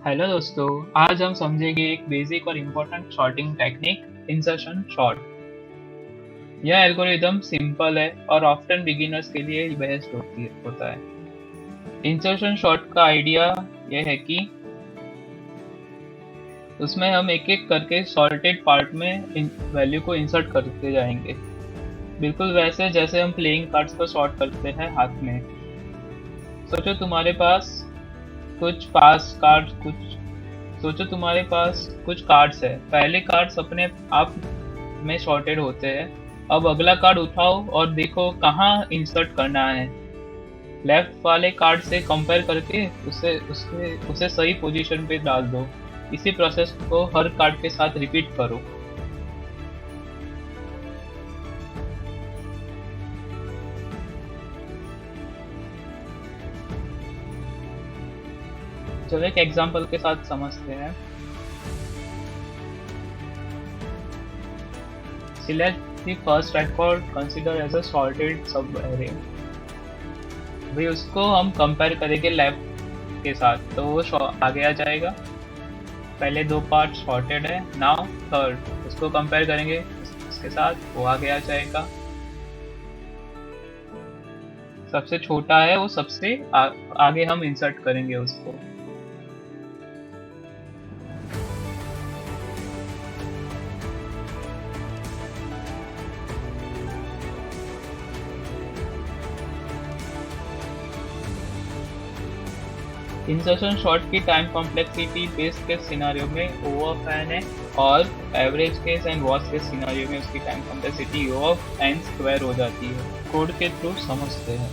Hello दोस्तों, आज हम समझेंगे एक बेसिक और important sorting technique insertion sort. यह एल्गोरिदम सिंपल है और ऑफ्टन बिगिनर्स के लिए बेस्ट होता है। इंसर्शन सॉर्ट का आइडिया यह है कि उसमें हम एक एक करके सॉर्टेड पार्ट में वैल्यू को इंसर्ट करते जाएंगे, बिल्कुल वैसे जैसे हम प्लेइंग कार्ड्स को सॉर्ट करते हैं हाथ में। सोचो तुम्हारे पास कुछ पास कार्ड्स कुछ सोचो तुम्हारे पास कुछ कार्ड्स है। पहले कार्ड्स अपने आप में सॉर्टेड होते हैं। अब अगला कार्ड उठाओ और देखो कहाँ इंसर्ट करना है। लेफ्ट वाले कार्ड से कंपेयर करके उसे सही पोजीशन पे डाल दो। इसी प्रोसेस को हर कार्ड के साथ रिपीट करो। चलो एक एग्जांपल के साथ समझते हैं। Select the first record consider as a sorted sub array। भाई उसको हम कंपेयर करेंगे लेफ्ट के साथ, तो वो आगे आ जाएगा। पहले दो पार्ट सॉर्टेड है, नाउ थर्ड उसको कंपेयर करेंगे इसके साथ, वो आगे आ जाएगा। सबसे छोटा है वो सबसे आगे हम इंसर्ट करेंगे उसको। इंसर्शन शॉर्ट की time complexity best case scenario में O ऑफ n है और average case and worst case scenario में उसकी time complexity O of n square हो जाती है। कोड के थ्रू समझते हैं।